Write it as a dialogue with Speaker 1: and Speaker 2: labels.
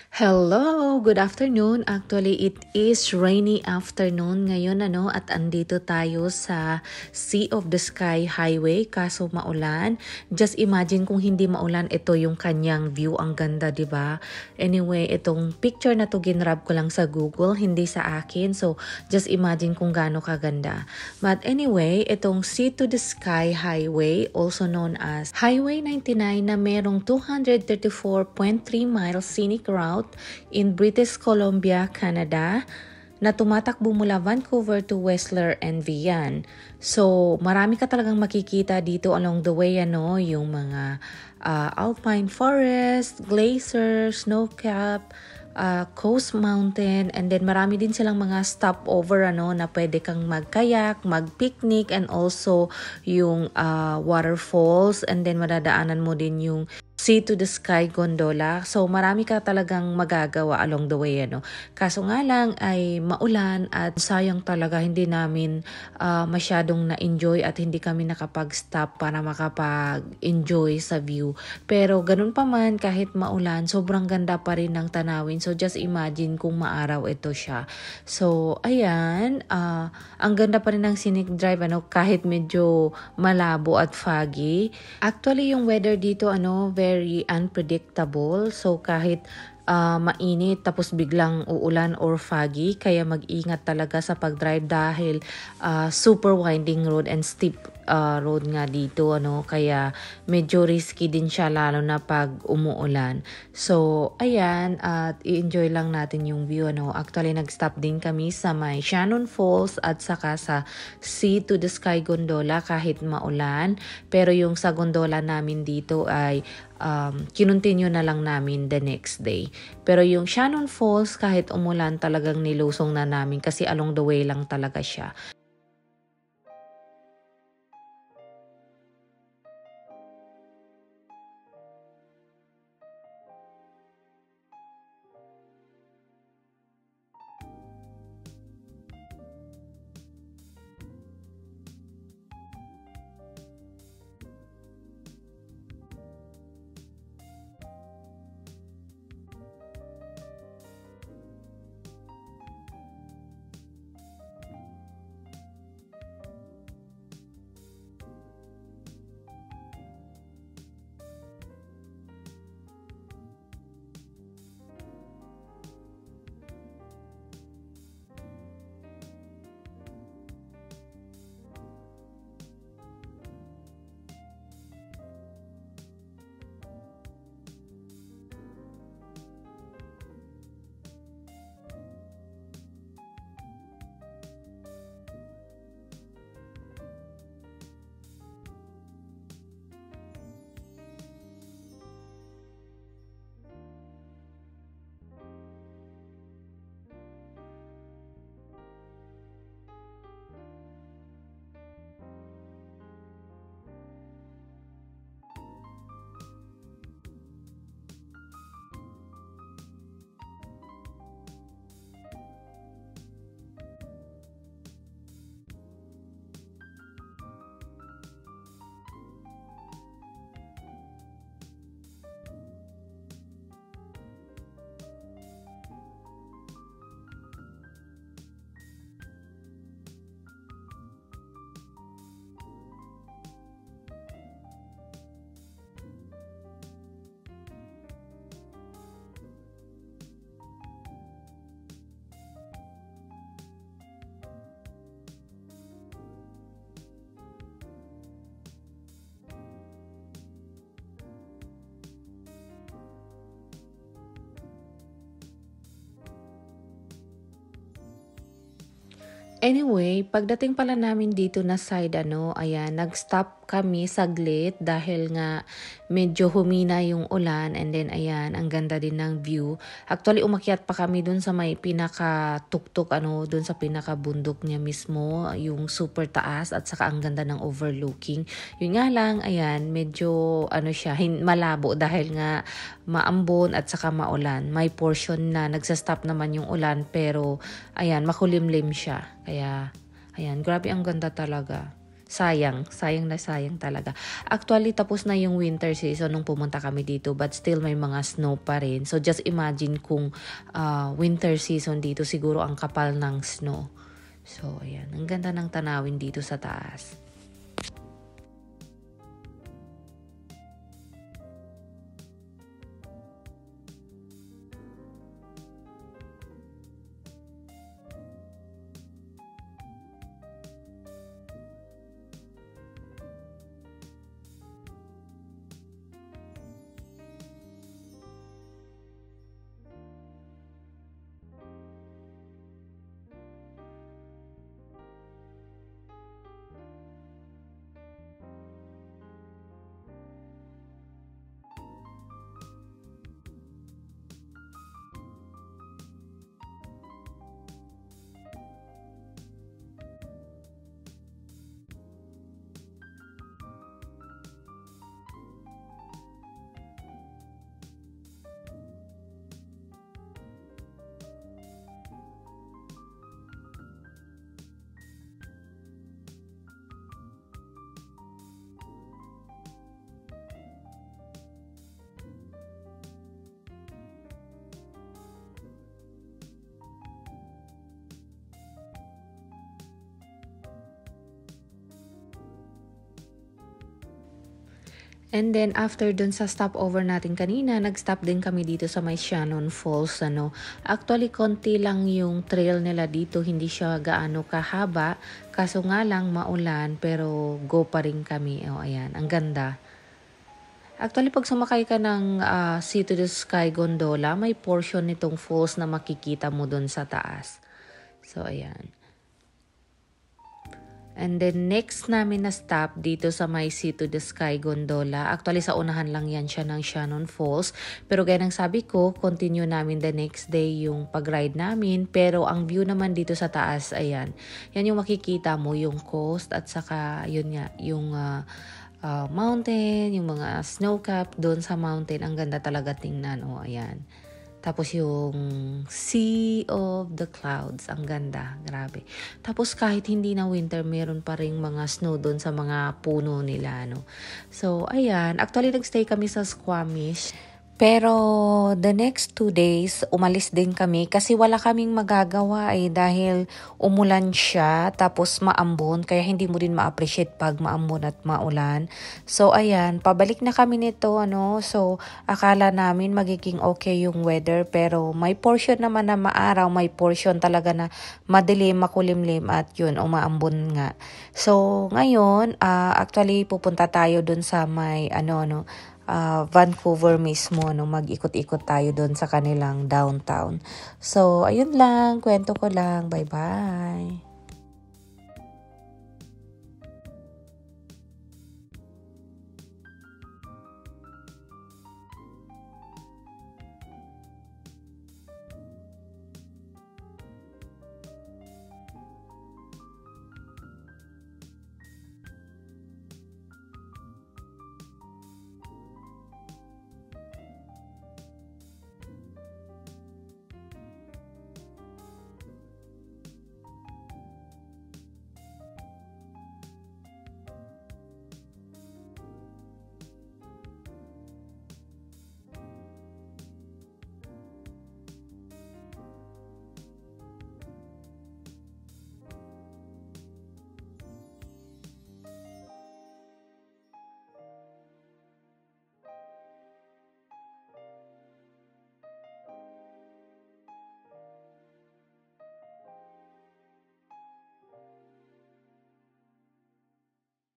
Speaker 1: Hello, good afternoon. Actually, it is rainy afternoon ngayon at andito tayo sa Sea of the Sky Highway kaso maulan. Just imagine kung hindi maulan, ito yung kanyang view, ang ganda, 'di ba? Anyway, itong picture na to ginrab ko lang sa Google, hindi sa akin. So, just imagine kung gaano kaganda. But anyway, itong Sea to the Sky Highway, also known as Highway 99 na merong 234.3 miles scenic route in British Columbia, Canada, na tumatakbo mula Vancouver to Whistler and Vian. So, marami ka talagang makikita dito along the way, yung mga alpine forest, glacier, snow cap, coast mountain, and then marami din silang mga stopover na pwede kang magkayak, magpicnic, and also yung waterfalls, and then madadaanan mo din yung Sea to the Sky gondola. So marami ka talagang magagawa along the way Kaso nga lang ay maulan at sayang talaga hindi namin masyadong na-enjoy at hindi kami nakapag-stop para makapag-enjoy sa view. Pero ganun pa man, kahit maulan, sobrang ganda pa rin ng tanawin. So just imagine kung maaraw ito siya. So ayan, ang ganda pa rin ng scenic drive kahit medyo malabo at foggy. Actually yung weather dito very unpredictable. So kahit mainit tapos biglang uulan or foggy, kaya mag-ingat talaga sa pag-drive dahil super winding road and steep road nga dito kaya medyo risky din siya lalo na pag umuulan. So ayan, at i-enjoy lang natin yung view Actually nag-stop din kami sa may Shannon Falls at saka sa Sea to the Sky gondola kahit maulan, pero yung sa gondola namin dito ay kinontinue na lang namin the next day. Pero yung Shannon Falls, kahit umulan, talagang nilusong na namin kasi along the way lang talaga siya. Anyway, pagdating pala namin dito na side ayan, nag-stop kami saglit dahil nga medyo humina yung ulan, and then ayan, ang ganda din ng view. Actually, umakyat pa kami dun sa may pinaka-tuktok dun sa pinaka-bundok niya mismo, yung super taas at saka ang ganda ng overlooking. Yun nga lang, ayan, medyo siya, malabo dahil nga maambon at saka maulan. May portion na nagsa-stop naman yung ulan pero ayan, makulimlim siya. Kaya, ayan, grabe ang ganda talaga. sayang na sayang talaga. Actually, tapos na yung winter season nung pumunta kami dito, but still may mga snow pa rin. So just imagine kung winter season dito, siguro ang kapal ng snow. So ayan, ang ganda ng tanawin dito sa taas. And then, after dun sa stopover natin kanina, nag-stop din kami dito sa may Shannon Falls. Actually, konti lang yung trail nila dito. Hindi siya gaano kahaba. Kaso nga lang, maulan. Pero go pa rin kami. O, ayan. Ang ganda. Actually, pag sumakay ka ng Sea to the Sky gondola, may portion nitong falls na makikita mo dun sa taas. So, ayan. And then next namin na stop dito sa may Sea to the Sky gondola. Actually sa unahan lang yan siya ng Shannon Falls. Pero gaya ng sabi ko, continue namin the next day yung pag-ride namin. Pero ang view naman dito sa taas, ayan. Yan yung makikita mo, yung coast at saka yun nga, yung mountain, yung mga snow cap doon sa mountain. Ang ganda talaga tingnan. O, ayan. Tapos yung Sea of the Clouds. Ang ganda. Grabe. Tapos kahit hindi na winter, meron pa rin mga snow doon sa mga puno nila. So, ayan. Actually, nagstay kami sa Squamish. Pero the next 2 days, umalis din kami kasi wala kaming magagawa dahil umulan siya tapos maambon kaya hindi mo din ma-appreciate pag maambon at maulan. So ayan, pabalik na kami nito So akala namin magiging okay yung weather pero may portion naman na maaraw, may portion talaga na madilim, makulimlim at yun, umaambon nga. So ngayon, actually pupunta tayo dun sa may Vancouver mismo, mag-ikot-ikot tayo doon sa kanilang downtown. So, ayun lang, kwento ko lang. Bye-bye!